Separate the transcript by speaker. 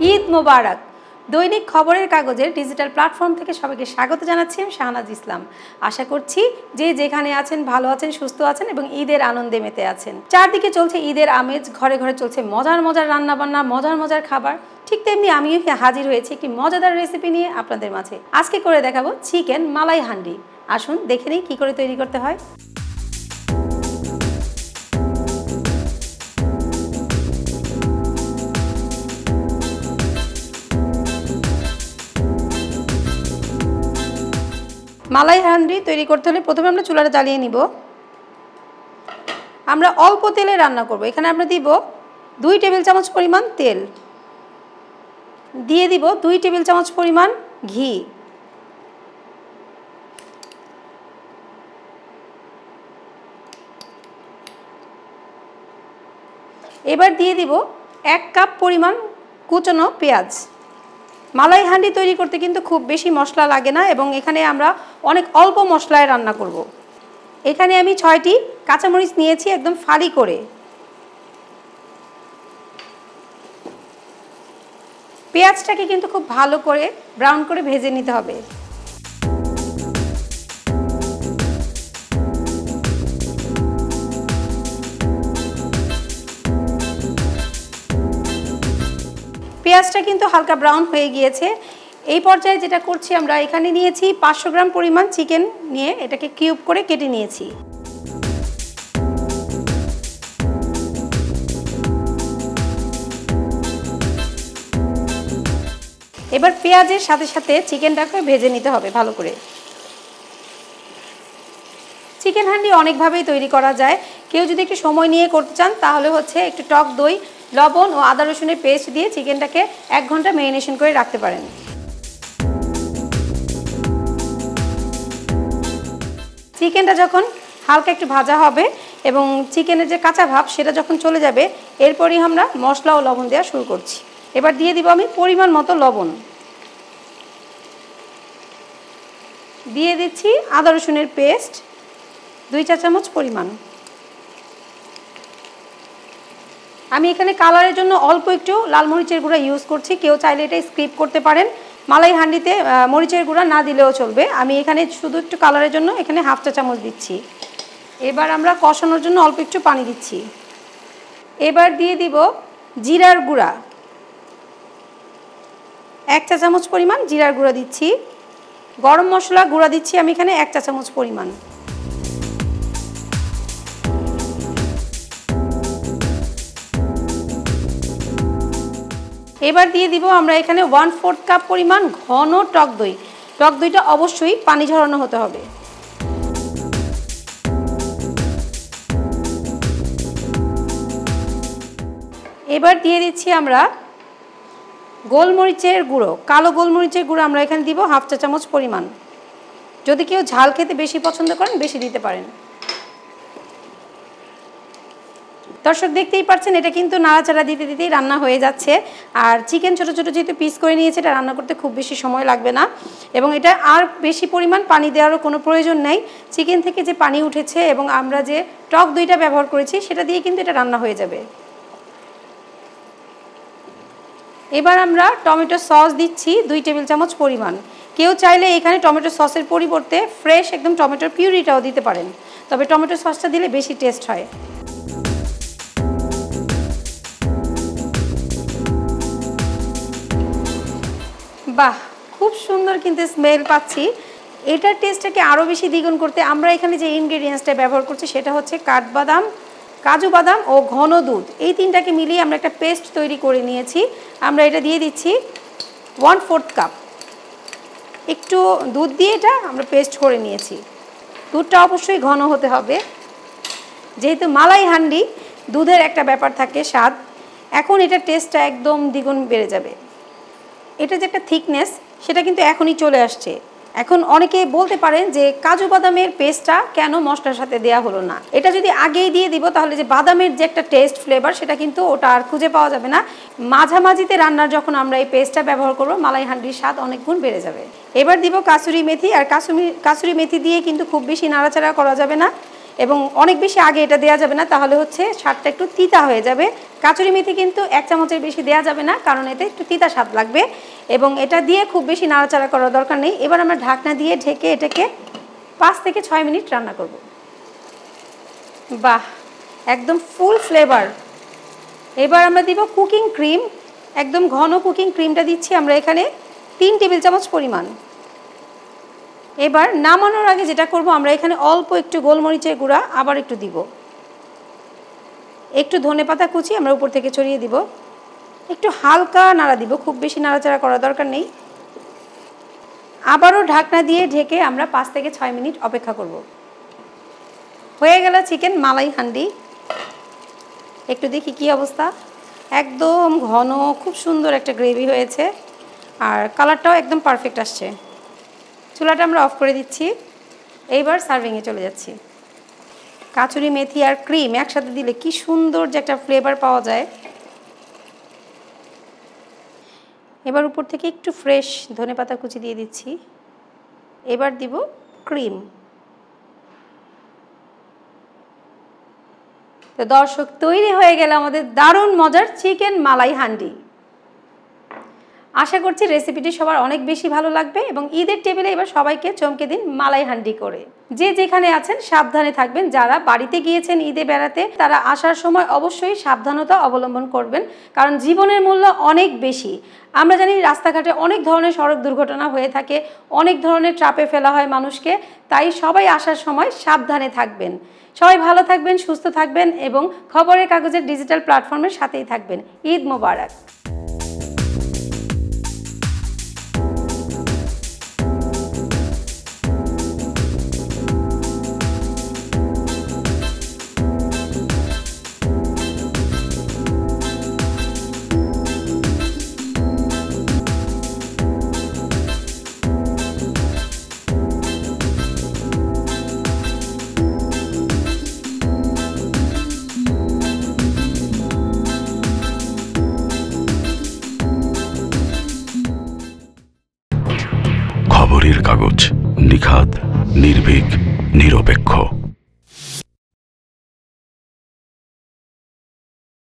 Speaker 1: ঈদ মোবারক। দৈনিক খবরের কাগজের ডিজিটাল প্ল্যাটফর্ম থেকে সবাইকে স্বাগত জানাচ্ছি আমি শাহনাজ ইসলাম। আশা করছি যে যেখানে আছেন ভালো আছেন, সুস্থ আছেন এবং ঈদের আনন্দে মেতে আছেন। চারদিকে চলছে ঈদের আমেজ, ঘরে ঘরে চলছে মজার মজার রান্নাবান্না, মজার মজার খাবার। ঠিক তেমনি আমিও হাজির হয়েছি একটি মজাদার রেসিপি নিয়ে আপনাদের মাঝে। আজকে করে দেখাবো চিকেন মালাই হান্ডি। আসুন দেখে নিই কী করে তৈরি করতে হয়। মালাই হান্ডি তৈরি করতে হলে প্রথমে আমরা চুলাটা জ্বালিয়ে নিব। আমরা অল্প তেলে রান্না করব। এখানে আমরা দিব 2 টেবিল চামচ পরিমাণ তেল, দিয়ে দিব 2 টেবিল চামচ পরিমাণ ঘি, এবার দিয়ে দিব 1 কাপ পরিমাণ কুচনো পেঁয়াজ। মালাই হান্ডি তৈরি করতে কিন্তু খুব বেশি মশলা লাগে না এবং এখানে আমরা অনেক অল্প মশলায় রান্না করব। এখানে আমি 6টি কাঁচামরিচ নিয়েছি একদম ফালি করে। পেঁয়াজটাকে কিন্তু খুব ভালো করে ব্রাউন করে ভেজে নিতে হবে। পেঁয়াজটা কিন্তু হালকা ব্রাউন হয়ে গিয়েছে। এই পর্যায়ে যেটা করছি আমরা, এখানে নিয়েছি 500 গ্রাম পরিমাণ চিকেন নিয়ে এটাকে কিউব করে কেটে নিয়েছি। এবার পেঁয়াজের সাথে সাথে চিকেনটাকে ভেজে নিতে হবে ভালো করে। চিকেন হান্ডি অনেকভাবেই তৈরি করা যায়। কেউ যদি একটু সময় নিয়ে করতে চান তাহলে একটু টক দই, লবণ ও আদা রসুনের পেস্ট দিয়ে চিকেনটাকে 1 ঘন্টা ম্যারিনেশন করে রাখতে পারেন। চিকেনটা যখন হালকা একটু ভাজা হবে এবং চিকেনের যে কাঁচা ভাব সেটা যখন চলে যাবে, এরপরই আমরা মশলা ও লবণ দেওয়া শুরু করছি। এবার দিয়ে দিব আমি পরিমাণ মতো লবণ, দিয়ে দিচ্ছি আদা রসুনের পেস্ট 2 চা চামচ পরিমাণ। আমি এখানে কালারের জন্য অল্প একটু লাল মরিচের গুঁড়া ইউজ করছি, কেউ চাইলে এটা স্কিপ করতে পারেন। মালাই হান্ডিতে মরিচের গুঁড়া না দিলেও চলবে। আমি এখানে শুধু একটু কালারের জন্য এখানে হাফ চা চামচ দিচ্ছি। এবার আমরা কষানোর জন্য অল্প একটু পানি দিচ্ছি। এবার দিয়ে দিব জিরার গুঁড়া, 1 চা চামচ পরিমাণ জিরার গুঁড়া দিচ্ছি। গরম মশলা গুঁড়া দিচ্ছি আমি এখানে 1 চা চামচ পরিমাণ। এবার দিয়ে দিব আমরা এখানে 1/4 কাপ পরিমাণ ঘন টক দই। টক দইটা অবশ্যই পানি ঝরানো হতে হবে। এবার দিয়ে দিচ্ছি আমরা গোলমরিচের গুঁড়ো, কালো গোলমরিচের গুঁড়ো আমরা এখানে দিব হাফ চা চামচ পরিমাণ। যদি কেউ ঝাল খেতে বেশি পছন্দ করেন বেশি দিতে পারেন। দর্শক দেখতেই পাচ্ছেন এটা কিন্তু নাড়াচাড়া দিতে দিতেই রান্না হয়ে যাচ্ছে। আর চিকেন ছোটো ছোটো যেহেতু পিস করে নিয়েছে, এটা রান্না করতে খুব বেশি সময় লাগবে না এবং এটা আর বেশি পরিমাণ পানি দেওয়ারও কোনো প্রয়োজন নেই। চিকেন থেকে যে পানি উঠেছে এবং আমরা যে টক দইটা ব্যবহার করেছি সেটা দিয়ে কিন্তু এটা রান্না হয়ে যাবে। এবার আমরা টমেটো সস দিচ্ছি 2 টেবিল চামচ পরিমাণ। কেউ চাইলে এখানে টমেটো সসের পরিবর্তে ফ্রেশ একদম টমেটোর পিউরিটাও দিতে পারেন, তবে টমেটো সসটা দিলে বেশি টেস্ট হয়। বাহ, খুব সুন্দর কিন্তু স্মেল পাচ্ছি। এটার টেস্টটাকে আরও বেশি দ্বিগুণ করতে আমরা এখানে যে ইনগ্রেডিয়েন্টসটা ব্যবহার করছি সেটা হচ্ছে কাঠবাদাম, কাজু বাদাম ও ঘন দুধ। এই তিনটাকে মিলিয়ে আমরা একটা পেস্ট তৈরি করে নিয়েছি। আমরা এটা দিয়ে দিচ্ছি 1/4 কাপ। একটু দুধ দিয়ে এটা আমরা পেস্ট করে নিয়েছি। দুধটা অবশ্যই ঘন হতে হবে, যেহেতু মালাই হান্ডি দুধের একটা ব্যাপার থাকে স্বাদ। এখন এটার টেস্টটা একদম দ্বিগুণ বেড়ে যাবে। এটা যে একটা থিকনেস সেটা কিন্তু এখনই চলে আসছে। এখন অনেকে বলতে পারেন যে কাজু বাদামের পেস্টটা কেন মশলার সাথে দেয়া হলো না। এটা যদি আগেই দিয়ে দিব তাহলে যে বাদামের যে একটা টেস্ট ফ্লেভার সেটা কিন্তু ওটা আর খুঁজে পাওয়া যাবে না। মাঝামাঝিতে রান্নার যখন আমরা এই পেস্টটা ব্যবহার করব মালাই হান্ডির স্বাদ অনেক গুণ বেড়ে যাবে। এবার দিব কাসুরি মেথি। আর কাসুরি মেথি দিয়ে কিন্তু খুব বেশি নাড়াচাড়া করা যাবে না। এবং অনেক বেশি আগে এটা দেওয়া যাবে না, তাহলে হচ্ছে স্বাদটা একটু তিতা হয়ে যাবে। কাঁচুরি মেথি কিন্তু 1 চামচের বেশি দেওয়া যাবে না, কারণ এতে একটু তিতা স্বাদ লাগবে। এবং এটা দিয়ে খুব বেশি নাড়াচাড়া করার দরকার নেই। এবার আমরা ঢাকনা দিয়ে ঢেকে এটাকে 5 থেকে 6 মিনিট রান্না করব। বাহ, একদম ফুল ফ্লেভার। এবার আমরা দিব কুকিং ক্রিম, একদম ঘন কুকিং ক্রিমটা দিচ্ছি আমরা এখানে 3 টেবিল চামচ পরিমাণ। এবার নামানোর আগে যেটা করব, আমরা এখানে অল্প একটু গোলমরিচের গুঁড়া আবার একটু দিব, একটু ধনেপাতা কুচি আমরা উপর থেকে ছড়িয়ে দিব, একটু হালকা নাড়া দিব, খুব বেশি নাড়াচাড়া করার দরকার নেই। আবারও ঢাকনা দিয়ে ঢেকে আমরা 5 থেকে 6 মিনিট অপেক্ষা করব। হয়ে গেল চিকেন মালাই হান্ডি। একটু দেখি কি অবস্থা। একদম ঘন, খুব সুন্দর একটা গ্রেভি হয়েছে, আর কালারটাও একদম পারফেক্ট আসছে। চুলাটা আমরা অফ করে দিচ্ছি। এইবার সার্ভিংয়ে চলে যাচ্ছি। কাঁচুরি মেথি আর ক্রিম একসাথে দিলে কি সুন্দর যে একটা ফ্লেভার পাওয়া যায়। এবার উপর থেকে একটু ফ্রেশ ধনেপাতা কুচি দিয়ে দিচ্ছি। এবার দিব ক্রিম। তো দর্শক, তৈরি হয়ে গেল আমাদের দারুণ মজার চিকেন মালাই হান্ডি। আশা করছি রেসিপিটি সবার অনেক বেশি ভালো লাগবে এবং ঈদের টেবিলে এবার সবাইকে চমকে দিন মালাই হান্ডি করে। যে যেখানে আছেন সাবধানে থাকবেন। যারা বাড়িতে গিয়েছেন ঈদে বেড়াতে, তারা আসার সময় অবশ্যই সাবধানতা অবলম্বন করবেন, কারণ জীবনের মূল্য অনেক বেশি। আমরা জানি রাস্তাঘাটে অনেক ধরনের সড়ক দুর্ঘটনা হয়ে থাকে, অনেক ধরনের ট্রাপে ফেলা হয় মানুষকে। তাই সবাই আসার সময় সাবধানে থাকবেন। সবাই ভালো থাকবেন, সুস্থ থাকবেন এবং খবরের কাগজের ডিজিটাল প্ল্যাটফর্মের সাথেই থাকবেন। ঈদ মোবারক।
Speaker 2: খবরের কাগজ, নিখাত, নির্ভীক, নিরপেক্ষ।